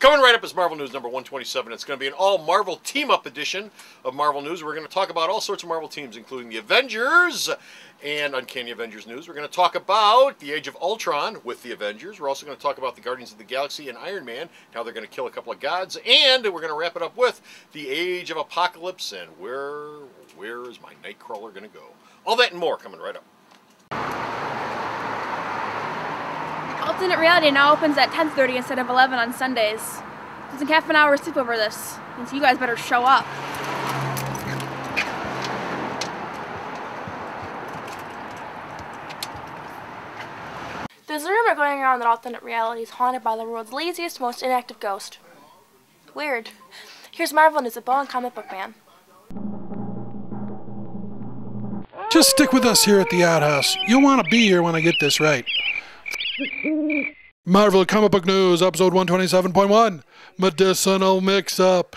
Coming right up is Marvel News number 127. It's going to be an all-Marvel team-up edition of Marvel News. We're going to talk about all sorts of Marvel teams, including the Avengers and Uncanny Avengers news. We're going to talk about the Age of Ultron with the Avengers. We're also going to talk about the Guardians of the Galaxy and Iron Man, how they're going to kill a couple of gods. And we're going to wrap it up with the Age of Apocalypse and where is my Nightcrawler going to go? All that and more coming right up. Alternate Reality now opens at 10:30 instead of 11 on Sundays. There's like half an hour sleep over this, and so you guys better show up. There's a rumor going around that Alternate Reality is haunted by the world's laziest, most inactive ghost. Weird. Here's Marvel News with Bo and Comic Book Man. Just stick with us here at the Outhouse. You'll want to be here when I get this right. Marvel Comic Book News, episode 127.1, Medicinal Mix-Up.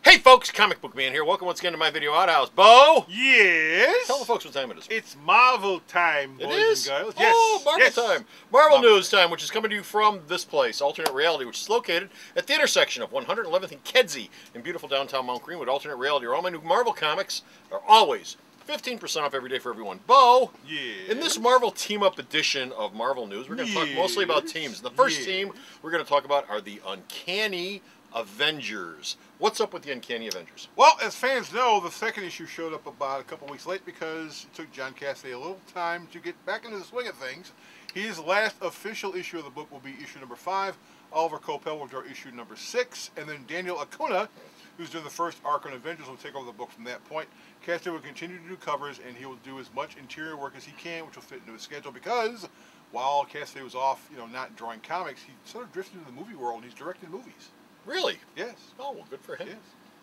Hey folks, Comic Book Man here. Welcome once again to my video outhouse. Bo? Yes? Tell the folks what time it is. It's Marvel time, boys and girls. Yes. Oh, Marvel time. Marvel News time, which is coming to you from this place, Alternate Reality, which is located at the intersection of 111th and Kedzie in beautiful downtown Mount Greenwood. Alternate Reality, where all my new Marvel comics are always 15% off every day for everyone. Bo, in this Marvel team-up edition of Marvel News, we're going to talk mostly about teams. And the first team we're going to talk about are the Uncanny Avengers. What's up with the Uncanny Avengers? Well, as fans know, the second issue showed up about a couple weeks late because it took John Cassaday a little time to get back into the swing of things. His last official issue of the book will be issue number 5. Oliver Coipel will draw issue number 6. And then Daniel Acuna, who's doing the first arc on Avengers, will take over the book from that point. Cassaday will continue to do covers, and he will do as much interior work as he can, which will fit into his schedule, because while Cassaday was off, not drawing comics, he sort of drifted into the movie world, and he's directing movies. Really? Yes. Oh, well, good for him. Yes.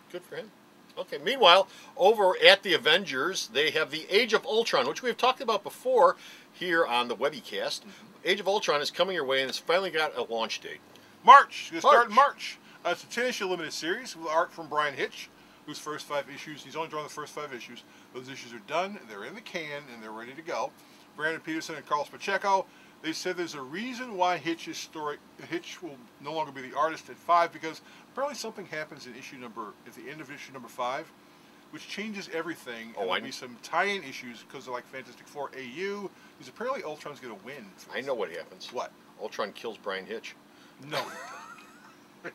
Good for him. Okay, meanwhile, over at the Avengers, they have the Age of Ultron, which we've talked about before here on the WebbyCast. Age of Ultron is coming your way, and it's finally got a launch date. March. It's going to start in March. It's a 10-issue limited series with art from Brian Hitch, whose first 5 issues, he's only drawn the first 5 issues. Those issues are done, they're in the can, and they're ready to go. Brandon Peterson and Carlos Pacheco, they said there's a reason why Hitch will no longer be the artist at 5, because apparently something happens at the end of issue number 5, which changes everything. And there'll be some tie-in issues because of like Fantastic Four AU, because apparently Ultron's going to win. I know what happens. What? Ultron kills Brian Hitch. No.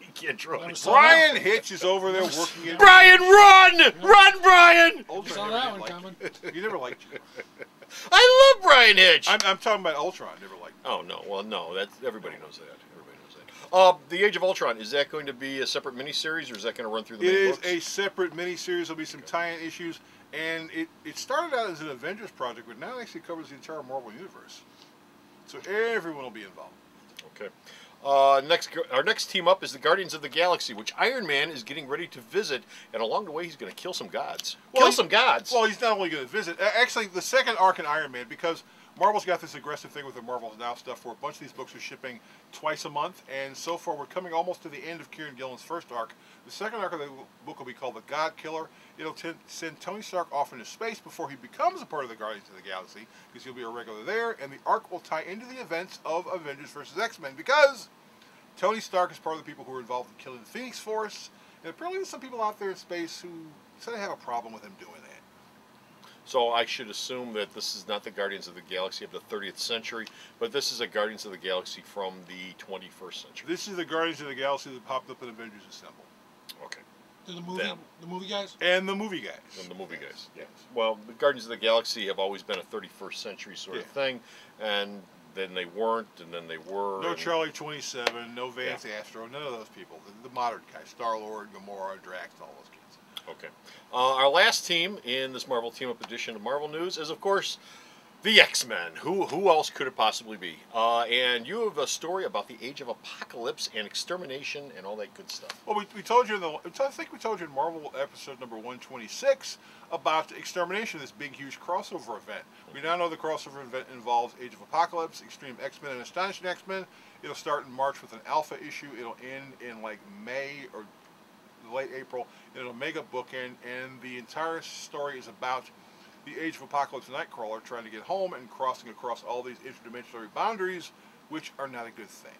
He can't draw it. Brian Hitch is over there working in... Brian, run! Run, Brian! Ultron never liked you. You never liked you. I love Brian Hitch! I'm talking about Ultron, never liked you. Oh, no. Well, no. Everybody knows that. Everybody knows that. The Age of Ultron, is that going to be a separate miniseries, or is that going to run through the main books? It is a separate miniseries. There'll be some tie-in issues. And it started out as an Avengers project, but now it actually covers the entire Marvel Universe. So everyone will be involved. Okay. Our next team up is the Guardians of the Galaxy, which Iron Man is getting ready to visit, and along the way he's going to kill some gods. Well, he's not only going to visit. Actually, the second arc in Iron Man, because Marvel's got this aggressive thing with the Marvel Now stuff where a bunch of these books are shipping twice a month, and so far we're coming almost to the end of Kieran Gillen's first arc. The second arc of the book will be called The God Killer. It'll send Tony Stark off into space before he becomes a part of the Guardians of the Galaxy, because he'll be a regular there, and the arc will tie into the events of Avengers vs. X-Men, because Tony Stark is part of the people who were involved in killing the Phoenix Force, and apparently there's some people out there in space who said they have a problem with him doing that. So I should assume that this is not the Guardians of the Galaxy of the 30th century, but this is a Guardians of the Galaxy from the 21st century. This is the Guardians of the Galaxy that popped up in Avengers Assemble. Okay. The movie guys? And the movie guys. And the movie guys, yes. Well, the Guardians of the Galaxy have always been a 31st century sort of thing, and then they weren't, and then they were. No Charlie 27, no Vance Astro, none of those people. The modern guys, Star-Lord, Gamora, Drax, all those kids. Okay. Our last team in this Marvel Team-Up edition of Marvel News is, of course, the X-Men. Who else could it possibly be? And you have a story about the Age of Apocalypse and extermination and all that good stuff. Well, we told you I think we told you in Marvel episode number 126 about the extermination, this big, huge crossover event. We now know the crossover event involves Age of Apocalypse, Extreme X-Men, and Astonishing X-Men. It'll start in March with an alpha issue. It'll end in like May or late April in an Omega bookend, and the entire story is about the Age of Apocalypse Nightcrawler trying to get home and crossing across all these interdimensional boundaries, which are not a good thing.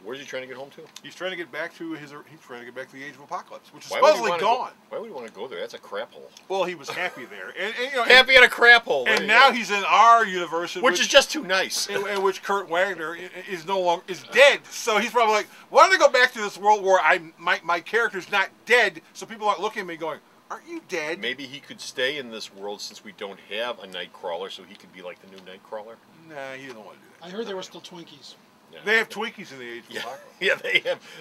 Where's he trying to get home to? He's trying to get back to the Age of Apocalypse, which is Why would he supposedly wanna gone. Why would he want to go there? That's a crap hole. Well, he was happy there, and you know, Happy in a crap hole. and now he's in our universe, which is just too nice. in which Kurt Wagner is no longer dead. So he's probably like, why don't I go back to this world where my character's not dead, so people aren't looking at me going, aren't you dead? Maybe he could stay in this world since we don't have a Nightcrawler, so he could be like the new Nightcrawler. Nah, he doesn't want to do that. I heard there were still Twinkies. Yeah. They have Twinkies in the Age of Apocalypse. Yeah,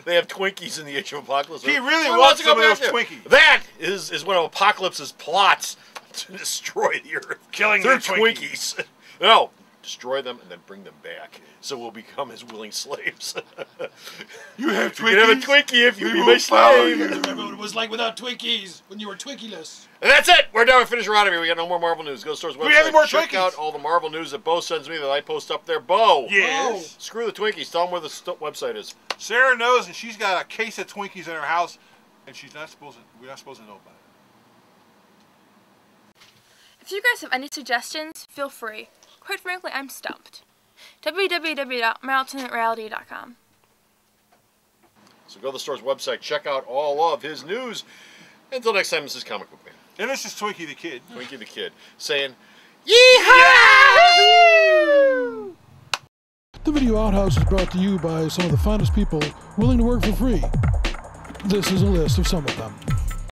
they have Twinkies in the Age of Apocalypse. He really wants some of those Twinkies. That is one of Apocalypse's plots to destroy the Earth. Killing their the Twinkies. No, destroy them and then bring them back. So we'll become his willing slaves. You have Twinkies? You can have a Twinkie if you be my I slave. remember what it was like without Twinkies when you were Twinkieless. And that's it. We're done. We're finished. We're out of here. We got no more Marvel news. Go to Store's website. We have more Check Twinkies. out all the Marvel news that Bo sends me that I post up there. Bo. Yes. Screw the Twinkies. Tell them where the website is. Sarah knows, and she's got a case of Twinkies in her house, and we're not supposed to know about it. If you guys have any suggestions, feel free. Quite frankly, I'm stumped. www.myalternatereality.com. So go to the Store's website. Check out all of his news. Until next time, this is Comic Book Man. And this is Twinkie the Kid. Twinkie the Kid saying, Yeehaw! The Video Outhouse is brought to you by some of the finest people willing to work for free. This is a list of some of them.